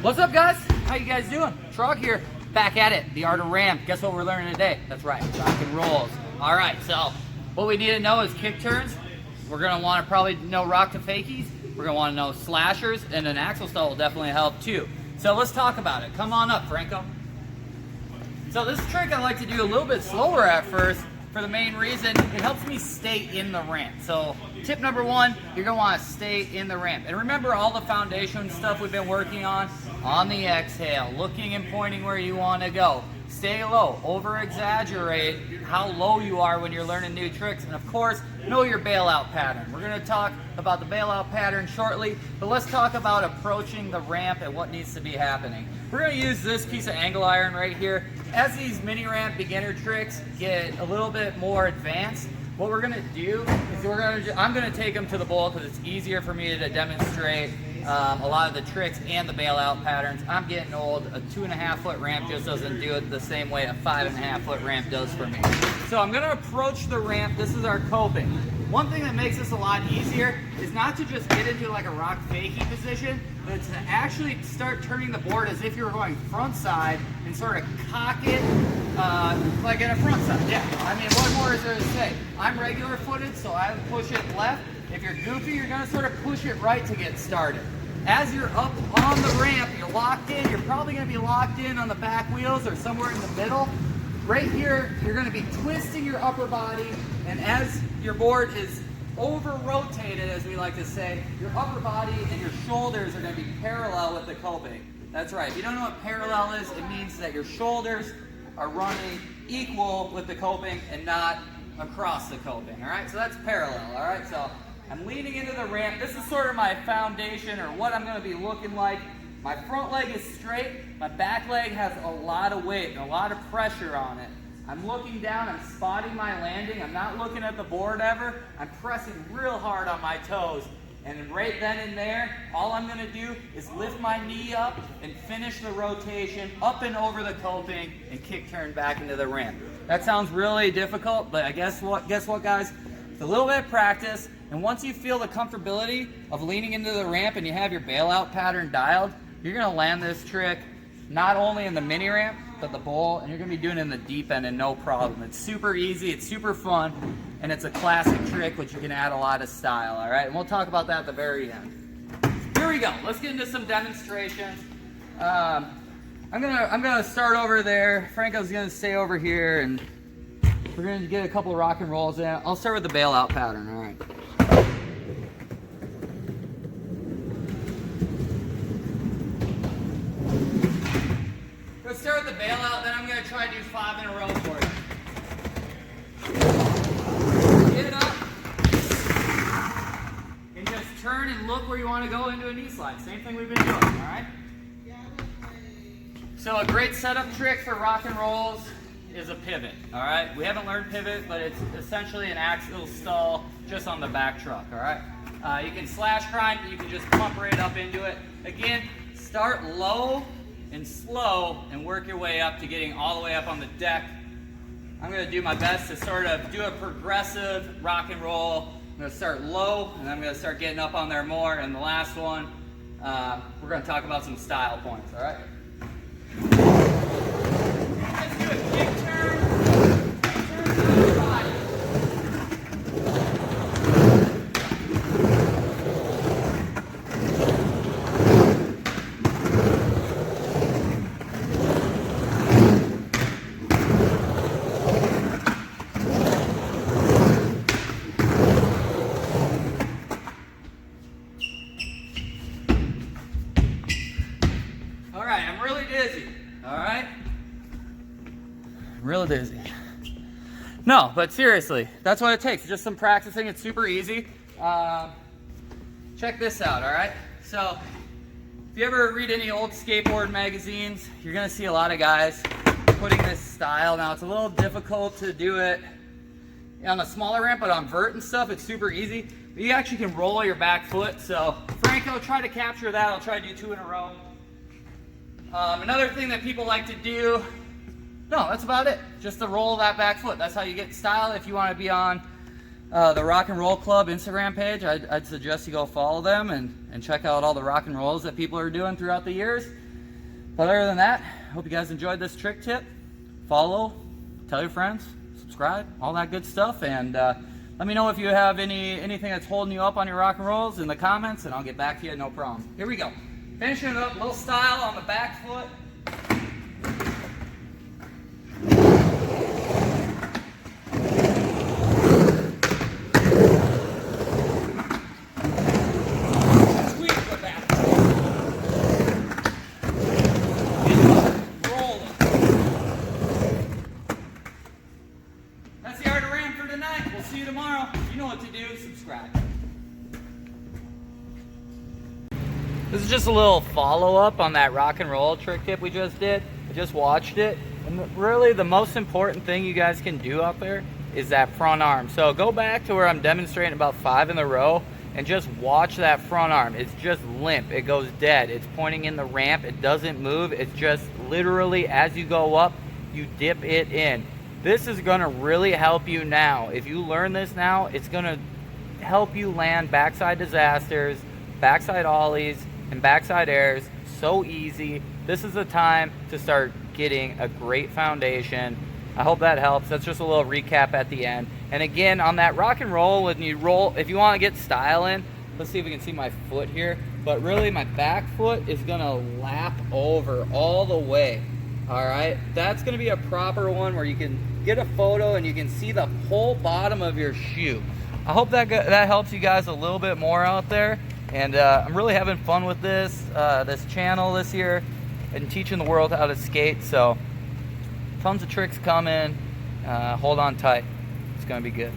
What's up, guys? How you guys doing? Trog here, back at it. The art of ramp. Guess what we're learning today? That's right, rock and rolls. All right, so what we need to know is kick turns. We're gonna want to probably know rock to fakies. We're gonna want to know slashers, and an axle stall will definitely help too. So let's talk about it. Come on up, Franco. So this trick I like to do a little bit slower at first, for the main reason it helps me stay in the ramp. So tip number one, you're gonna want to stay in the ramp. And remember all the foundation stuff we've been working on the exhale, looking and pointing where you want to go. Stay low, over exaggerate how low you are when you're learning new tricks. And of course, know your bailout pattern. We're gonna talk about the bailout pattern shortly, but let's talk about approaching the ramp and what needs to be happening. We're gonna use this piece of angle iron right here. As these mini ramp beginner tricks get a little bit more advanced, what we're gonna do is I'm gonna take them to the bowl because it's easier for me to demonstrate a lot of the tricks and the bailout patterns. I'm getting old. A 2.5 foot ramp just doesn't do it the same way a 5.5 foot ramp does for me. So I'm gonna approach the ramp. This is our coping. One thing that makes this a lot easier is not to just get into like a rock fakie position, but to actually start turning the board as if you were going front side and sort of cock it like in a front side. Yeah, I mean, what more is there to say? I'm regular footed, so I push it left. If you're goofy, you're gonna sort of push it right to get started. As you're up on the ramp, you're locked in. You're probably gonna be locked in on the back wheels or somewhere in the middle. Right here, you're gonna be twisting your upper body, and as your board is over-rotated, as we like to say, your upper body and your shoulders are gonna be parallel with the coping. That's right. If you don't know what parallel is, it means that your shoulders are running equal with the coping and not across the coping, all right? So that's parallel, all right? So I'm leaning into the ramp. This is sort of my foundation or what I'm gonna be looking like. My front leg is straight. My back leg has a lot of weight and a lot of pressure on it. I'm looking down, I'm spotting my landing. I'm not looking at the board ever. I'm pressing real hard on my toes. And right then and there, all I'm gonna do is lift my knee up and finish the rotation up and over the coping and kick turn back into the ramp. That sounds really difficult, but guess what guys? It's a little bit of practice, and once you feel the comfortability of leaning into the ramp and you have your bailout pattern dialed, you're gonna land this trick not only in the mini ramp, but the bowl, and you're gonna be doing it in the deep end and no problem. It's super easy, it's super fun, and it's a classic trick which you can add a lot of style, all right? And we'll talk about that at the very end. Here we go, let's get into some demonstrations. I'm gonna start over there. Franco's gonna stay over here, and we're gonna get a couple of rock and rolls in. I'll start with the bailout pattern, all right? Let's start with the bailout, then I'm gonna try to do 5 in a row for you. Get it up, and just turn and look where you wanna go into a knee slide. Same thing we've been doing, all right? So a great setup trick for rock and rolls is a pivot, all right? We haven't learned pivot, but it's essentially an axle stall just on the back truck, all right? You can slash grind, you can just pump right up into it. Again, start low and slow and work your way up to getting all the way up on the deck. I'm gonna do my best to sort of do a progressive rock and roll. I'm gonna start low, and I'm gonna start getting up on there more. And the last one, we're gonna talk about some style points, all right? Let's do a kick turn to the body. All right, I'm really dizzy, all right? Real dizzy. No, but seriously, that's what it takes. Just some practicing. It's super easy. Check this out, all right? So, if you ever read any old skateboard magazines, you're gonna see a lot of guys putting this style. Now, it's a little difficult to do it on a smaller ramp, but on vert and stuff, it's super easy. But you actually can roll your back foot. So, Franco, try to capture that. I'll try to do 2 in a row. Another thing that people like to do, no, that's about it. Just the roll of that back foot. That's how you get style if you want to be on the Rock and Roll Club Instagram page. I'd suggest you go follow them and check out all the rock and rolls that people are doing throughout the years. But other than that, hope you guys enjoyed this trick tip. Follow, tell your friends, subscribe, all that good stuff, and let me know if you have anything that's holding you up on your rock and rolls in the comments, and I'll get back to you, no problem. Here we go. Finishing it up, little style on the back foot. We'll see you tomorrow. You know what to do. Subscribe. This is just a little follow-up on that rock and roll trick tip we just did. I just watched it. And really the most important thing you guys can do out there is that front arm. So go back to where I'm demonstrating about 5 in the row and just watch that front arm. It's just limp. It goes dead. It's pointing in the ramp. It doesn't move. It's just literally as you go up, you dip it in. This is going to really help you now. If you learn this now, it's going to help you land backside disasters, backside ollies, and backside airs so easy. This is the time to start getting a great foundation. I hope that helps. That's just a little recap at the end. And again, on that rock and roll, when you roll, if you want to get style in, let's see if we can see my foot here. But really, my back foot is going to lap over all the way. All right, that's going to be a proper one where you can get a photo and you can see the whole bottom of your shoe. I hope that helps you guys a little bit more out there. And I'm really having fun with this channel this year and teaching the world how to skate. So tons of tricks coming. Hold on tight. It's going to be good.